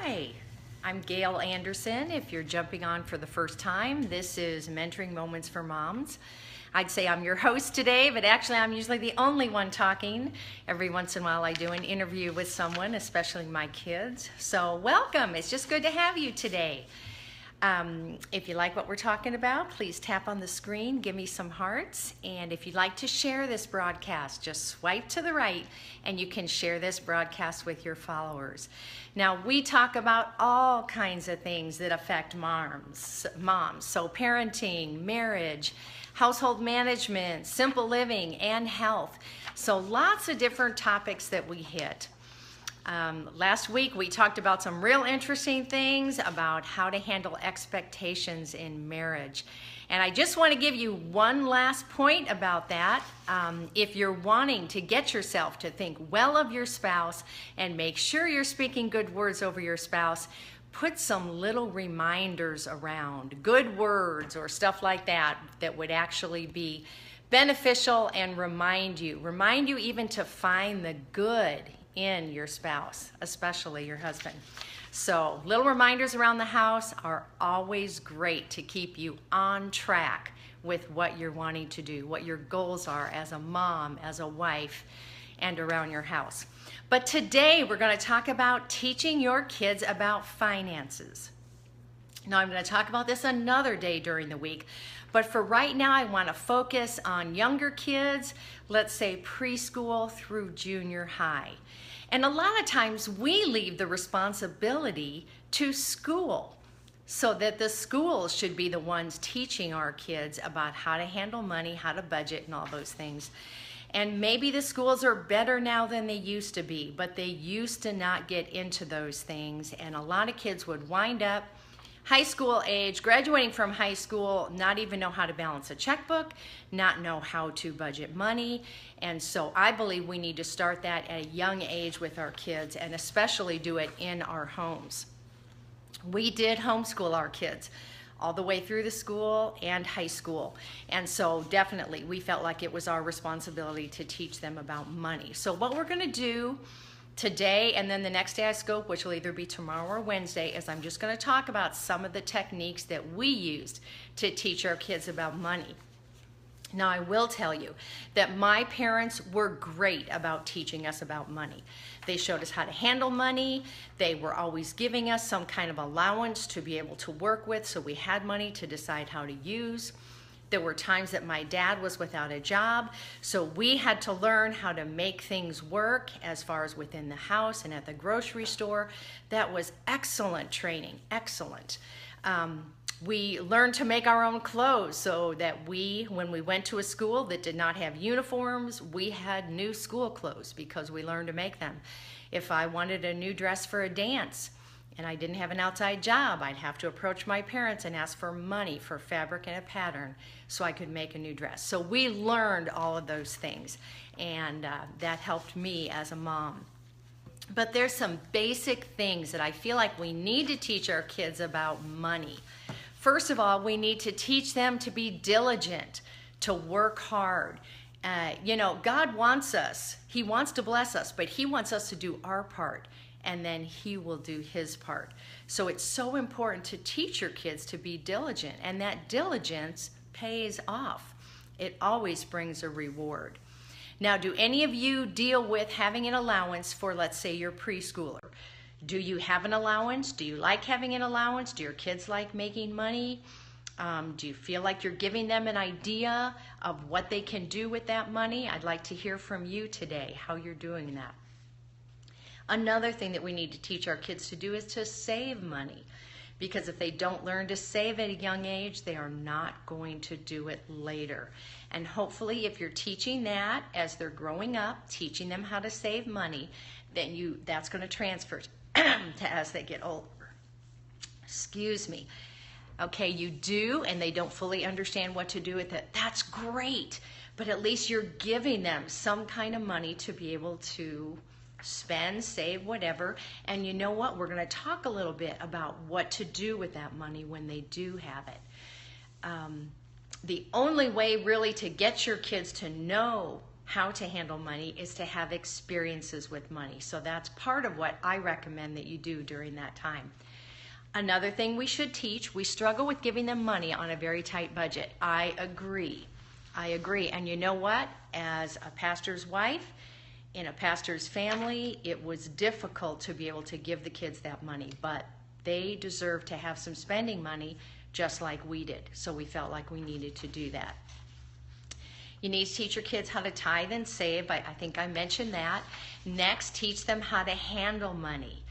Hi, I'm Gail Anderson. If you're jumping on for the first time, this is Mentoring Moments for Moms. I'd say I'm your host today, but actually I'm usually the only one talking. Every once in a while I do an interview with someone, especially my kids. So welcome, it's just good to have you today. If you like what we're talking about, please tap on the screen, give me some hearts, and if you'd like to share this broadcast, just swipe to the right and you can share this broadcast with your followers. Now, we talk about all kinds of things that affect moms, so parenting, marriage, household management, simple living, and health. So lots of different topics that we hit. Last week we talked about some real interesting things about how to handle expectations in marriage. And I just want to give you one last point about that. If you're wanting to get yourself to think well of your spouse and make sure you're speaking good words over your spouse, put some little reminders around, good words or stuff like that that would actually be beneficial and remind you even to find the good in your spouse, especially your husband. So little reminders around the house are always great to keep you on track with what you're wanting to do, what your goals are as a mom, as a wife, and around your house. But today we're going to talk about teaching your kids about finances. Now I'm going to talk about this another day during the week, but for right now I want to focus on younger kids, let's say preschool through junior high. And a lot of times we leave the responsibility to school, so that the schools should be the ones teaching our kids about how to handle money, how to budget, and all those things. And maybe the schools are better now than they used to be, but they used to not get into those things, and a lot of kids would wind up high school age, graduating from high school, not even know how to balance a checkbook, not know how to budget money. And so I believe we need to start that at a young age with our kids, and especially do it in our homes. We did homeschool our kids all the way through the school and high school. And so definitely we felt like it was our responsibility to teach them about money. So what we're gonna do today and then the next day I scope, which will either be tomorrow or Wednesday, is I'm just going to talk about some of the techniques that we used to teach our kids about money. Now I will tell you that my parents were great about teaching us about money. They showed us how to handle money. They were always giving us some kind of allowance to be able to work with, so we had money to decide how to use. There were times that my dad was without a job, so we had to learn how to make things work as far as within the house and at the grocery store. That was excellent training, excellent. We learned to make our own clothes, so that when we went to a school that did not have uniforms, we had new school clothes because we learned to make them. If I wanted a new dress for a dance, and I didn't have an outside job, I'd have to approach my parents and ask for money for fabric and a pattern so I could make a new dress. So we learned all of those things, and that helped me as a mom. But there's some basic things that I feel like we need to teach our kids about money. First of all, we need to teach them to be diligent, to work hard. You know, God wants us. He wants to bless us, but He wants us to do our part, and then He will do His part. So it's so important to teach your kids to be diligent, and that diligence pays off. It always brings a reward. Now, do any of you deal with having an allowance for, let's say, your preschooler? Do you have an allowance? Do you like having an allowance? Do your kids like making money? Do you feel like you're giving them an idea of what they can do with that money? I'd like to hear from you today, how you're doing that. Another thing that we need to teach our kids to do is to save money, because if they don't learn to save at a young age, they are not going to do it later. And hopefully if you're teaching that as they're growing up, teaching them how to save money, then that's going to transfer to as they get older. Excuse me. Okay, you do, and they don't fully understand what to do with it. That's great, but at least you're giving them some kind of money to be able to spend, save, whatever. And you know what? We're going to talk a little bit about what to do with that money when they do have it. The only way really to get your kids to know how to handle money is to have experiences with money. So that's part of what I recommend that you do during that time. Another thing we should teach, we struggle with giving them money on a very tight budget. I agree. And you know what? As a pastor's wife, in a pastor's family, it was difficult to be able to give the kids that money, but they deserve to have some spending money just like we did. So we felt like we needed to do that. You need to teach your kids how to tithe and save. I think I mentioned that. Next, teach them how to handle money.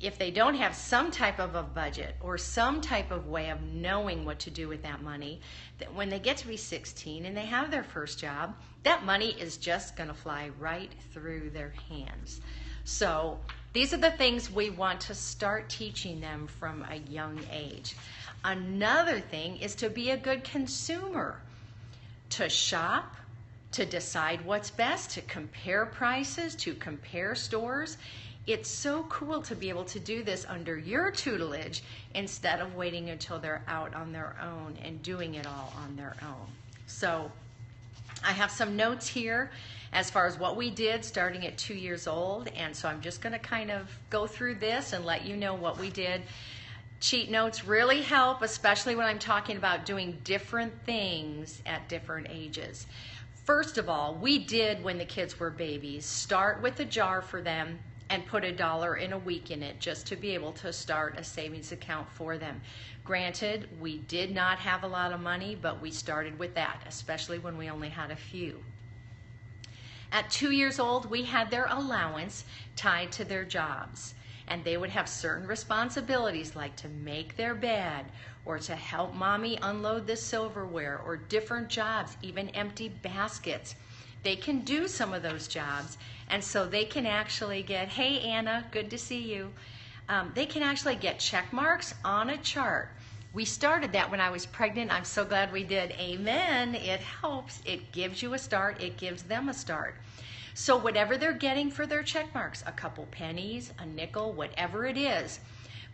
If they don't have some type of a budget or some type of way of knowing what to do with that money, that when they get to be 16 and they have their first job, that money is just going to fly right through their hands. So these are the things we want to start teaching them from a young age. Another thing is to be a good consumer, to shop, to decide what's best, to compare prices, to compare stores. It's so cool to be able to do this under your tutelage instead of waiting until they're out on their own and doing it all on their own. So I have some notes here as far as what we did starting at 2 years old, and so I'm just going to kind of go through this and let you know what we did. Cheat notes really help, especially when I'm talking about doing different things at different ages. First of all, we did, when the kids were babies, start with a jar for them and put $1 in a week in it just to be able to start a savings account for them. Granted, we did not have a lot of money, but we started with that, especially when we only had a few. At 2 years old, we had their allowance tied to their jobs, and they would have certain responsibilities like to make their bed or to help mommy unload the silverware or different jobs, even empty baskets. They can do some of those jobs, and so they can actually get, hey Anna, good to see you. They can actually get check marks on a chart. We started that when I was pregnant. I'm so glad we did. Amen. It helps. It gives you a start. It gives them a start. So whatever they're getting for their check marks, a couple pennies, a nickel, whatever it is.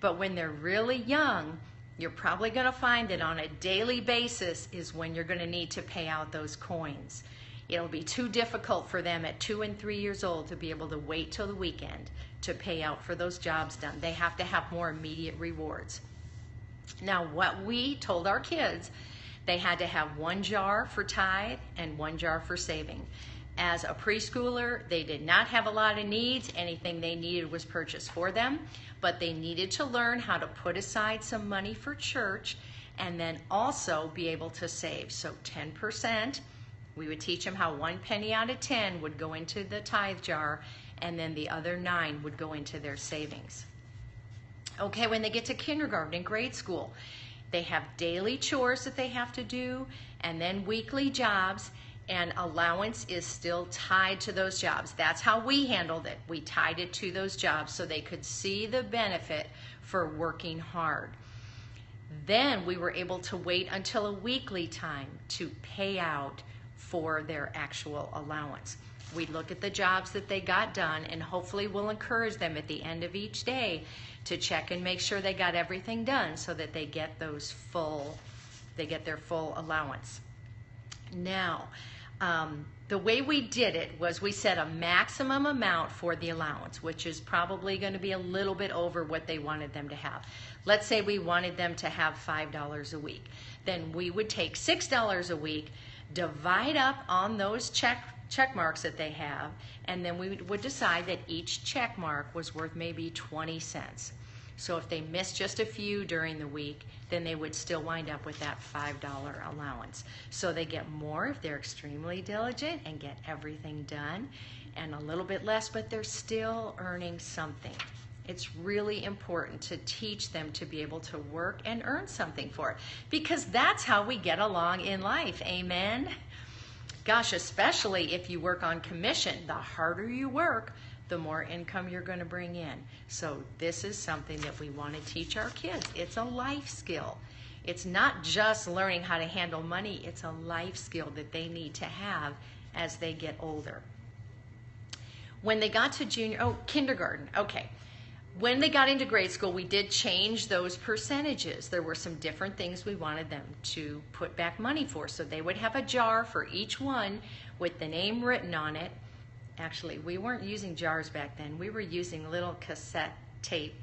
But when they're really young, you're probably going to find that on a daily basis is when you're going to need to pay out those coins. It'll be too difficult for them at 2 and 3 years old to be able to wait till the weekend to pay out for those jobs done. They have to have more immediate rewards. Now, what we told our kids, they had to have 1 jar for tithe and 1 jar for saving. As a preschooler, they did not have a lot of needs. Anything they needed was purchased for them, but they needed to learn how to put aside some money for church and then also be able to save. So 10%, we would teach them how 1 penny out of 10 would go into the tithe jar, and then the other 9 would go into their savings. Okay, when they get to kindergarten and grade school, they have daily chores that they have to do and then weekly jobs, and allowance is still tied to those jobs. That's how we handled it. We tied it to those jobs so they could see the benefit for working hard. Then we were able to wait until a weekly time to pay out for their actual allowance. We look at the jobs that they got done, and hopefully we'll encourage them at the end of each day to check and make sure they got everything done so that they get their full allowance. Now, the way we did it was we set a maximum amount for the allowance, which is probably going to be a little bit over what they wanted them to have. Let's say we wanted them to have $5 a week. Then we would take $6 a week, divide up on those check marks that they have, and then we would decide that each check mark was worth maybe 20 cents. So if they missed just a few during the week, then they would still wind up with that $5 allowance. So they get more if they're extremely diligent and get everything done, and a little bit less, but they're still earning something. It's really important to teach them to be able to work and earn something for it, because that's how we get along in life. Amen? Gosh, especially if you work on commission, the harder you work, the more income you're going to bring in. So this is something that we want to teach our kids. It's a life skill. It's not just learning how to handle money. It's a life skill that they need to have as they get older. When they got to kindergarten, okay. When they got into grade school, we did change those percentages. There were some different things we wanted them to put back money for. So they would have a jar for each one with the name written on it. Actually, we weren't using jars back then. We were using little cassette tape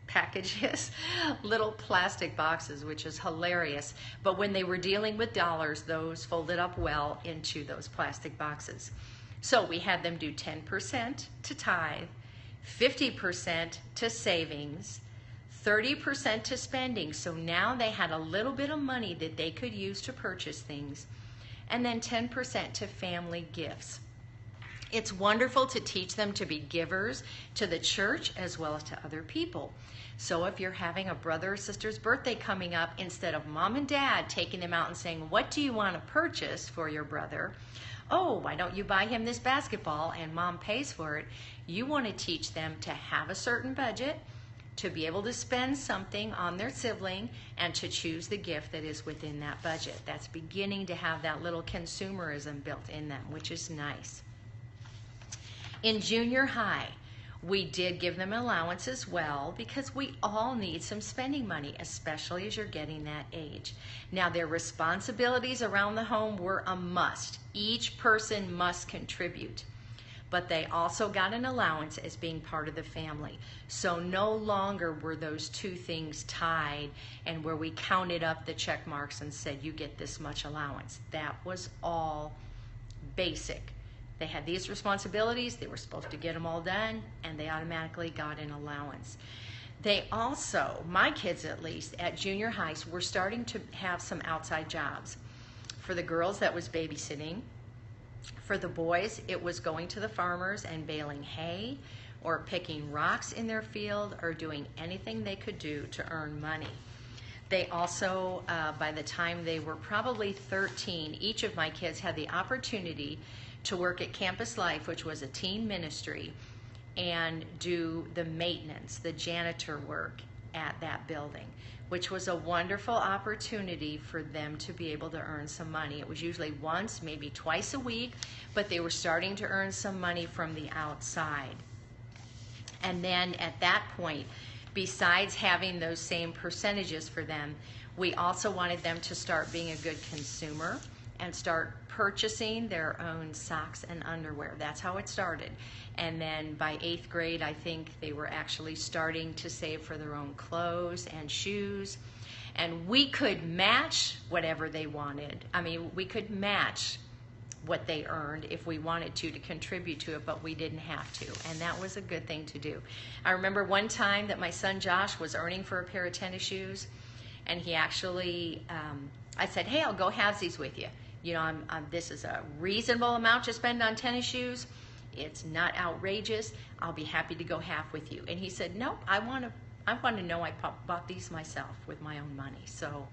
packages, little plastic boxes, which is hilarious. But when they were dealing with dollars, those folded up well into those plastic boxes. So we had them do 10% to tithe, 50% to savings, 30% to spending. So now they had a little bit of money that they could use to purchase things, and then 10% to family gifts. It's wonderful to teach them to be givers to the church as well as to other people. So if you're having a brother or sister's birthday coming up, instead of mom and dad taking them out and saying, what do you want to purchase for your brother? Oh, why don't you buy him this basketball and mom pays for it? You want to teach them to have a certain budget, to be able to spend something on their sibling, and to choose the gift that is within that budget. That's beginning to have that little consumerism built in them, which is nice. In junior high, we did give them allowance as well, because we all need some spending money, especially as you're getting that age. Now, their responsibilities around the home were a must. Each person must contribute. But they also got an allowance as being part of the family. So no longer were those two things tied and where we counted up the check marks and said, you get this much allowance. That was all basic. They had these responsibilities, they were supposed to get them all done, and they automatically got an allowance. They also, my kids at least, at junior highs, were starting to have some outside jobs. For the girls, that was babysitting. For the boys, it was going to the farmers and baling hay, or picking rocks in their field, or doing anything they could do to earn money. They also, by the time they were probably 13, each of my kids had the opportunity to work at Campus Life, which was a teen ministry, and do the maintenance, the janitor work at that building, which was a wonderful opportunity for them to be able to earn some money. It was usually once, maybe twice a week, but they were starting to earn some money from the outside. And then at that point, besides having those same percentages for them, we also wanted them to start being a good consumer and start purchasing their own socks and underwear. That's how it started. And then by 8th grade, I think they were actually starting to save for their own clothes and shoes. And we could match whatever they wanted. I mean, we could match what they earned if we wanted to contribute to it, but we didn't have to. And that was a good thing to do. I remember one time that my son Josh was earning for a pair of tennis shoes, and he actually, I said, hey, I'll go halvesies with you. You know, this is a reasonable amount to spend on tennis shoes. It's not outrageous. I'll be happy to go half with you. And he said, nope, I want to know I bought these myself with my own money. So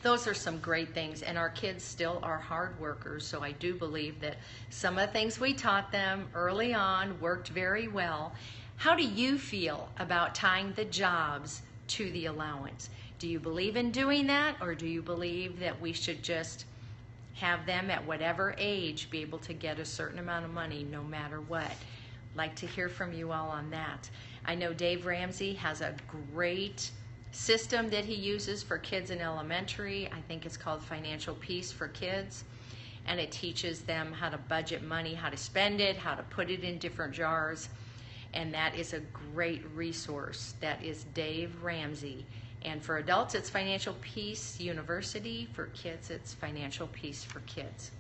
those are some great things. And our kids still are hard workers. So I do believe that some of the things we taught them early on worked very well. How do you feel about tying the jobs to the allowance? Do you believe in doing that, or do you believe that we should just have them at whatever age be able to get a certain amount of money no matter what? I'd like to hear from you all on that. I know Dave Ramsey has a great system that he uses for kids in elementary. I think it's called Financial Peace for Kids, and it teaches them how to budget money, how to spend it, how to put it in different jars, and that is a great resource. That is Dave Ramsey. And for adults, it's Financial Peace University. For kids, it's Financial Peace for Kids.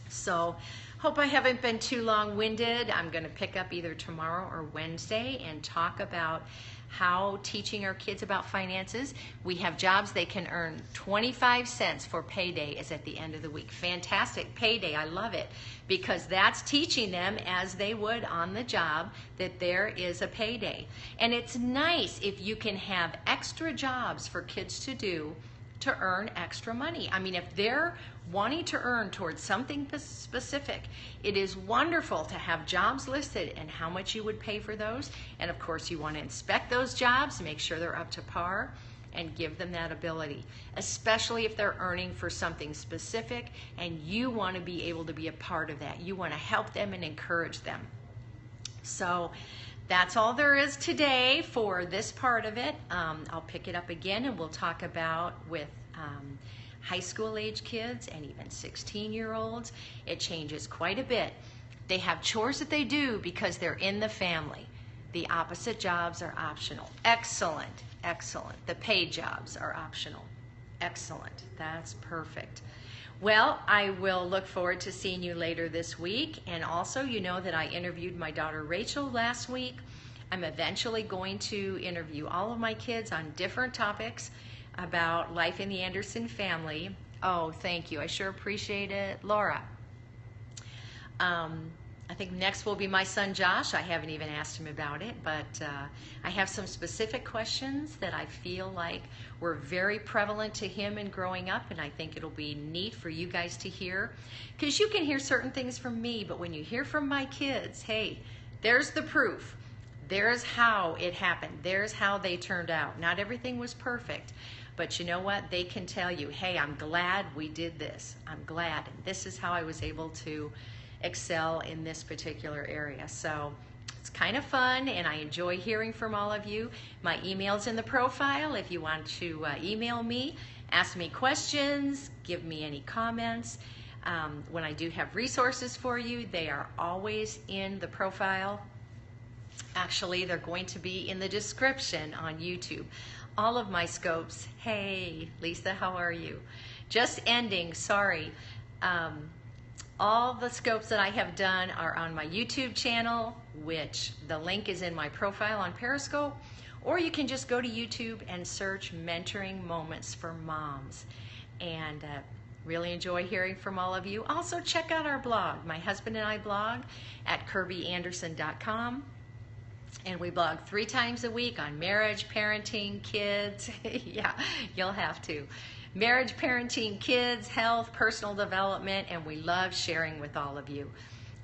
So, hope I haven't been too long-winded. I'm going to pick up either tomorrow or Wednesday and talk about how teaching our kids about finances. We have jobs they can earn 25 cents for payday is at the end of the week. Fantastic payday. I love it, because that's teaching them as they would on the job that there is a payday. And it's nice if you can have extra jobs for kids to do to earn extra money. I mean, if they're wanting to earn towards something specific, it is wonderful to have jobs listed and how much you would pay for those. And of course, you want to inspect those jobs, make sure they're up to par, and give them that ability, especially if they're earning for something specific and you want to be able to be a part of that. You want to help them and encourage them. So That's all there is today for this part of it. I'll pick it up again and we'll talk about with high school age kids and even 16-year-olds. It changes quite a bit. They have chores that they do because they're in the family. The opposite jobs are optional. Excellent, excellent. The paid jobs are optional. Excellent, that's perfect. Well, I will look forward to seeing you later this week. And also, you know that I interviewed my daughter Rachel last week. I'm eventually going to interview all of my kids on different topics about life in the Anderson family. Oh, thank you. I sure appreciate it. Laura. I think next will be my son Josh. I haven't even asked him about it, but I have some specific questions that I feel like were very prevalent to him in growing up, and I think it'll be neat for you guys to hear. Because you can hear certain things from me, but when you hear from my kids, hey, there's the proof. There's how it happened. There's how they turned out. Not everything was perfect, but you know what? They can tell you, hey, I'm glad we did this. I'm glad, and this is how I was able to excel in this particular area. So it's kind of fun, and I enjoy hearing from all of you. My email's in the profile if you want to email me, ask me questions, give me any comments. When I do have resources for you, they are always in the profile. Actually, they're going to be in the description on YouTube. All of my scopes. Hey, Lisa, how are you? Just ending, sorry. All the scopes that I have done are on my YouTube channel, which the link is in my profile on Periscope, or you can just go to YouTube and search Mentoring Moments for Moms. And really enjoy hearing from all of you. Also, check out our blog. My husband and I blog at kirbyanderson.com. And we blog 3 times a week on marriage, parenting, kids. Yeah, you'll have to. Marriage, parenting, kids, health, personal development, and we love sharing with all of you.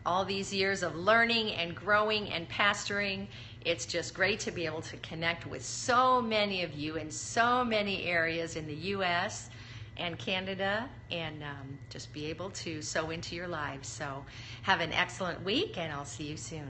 All these years of learning and growing and pastoring, it's just great to be able to connect with so many of you in so many areas in the U.S. and Canada, and just be able to sow into your lives. So have an excellent week, and I'll see you soon.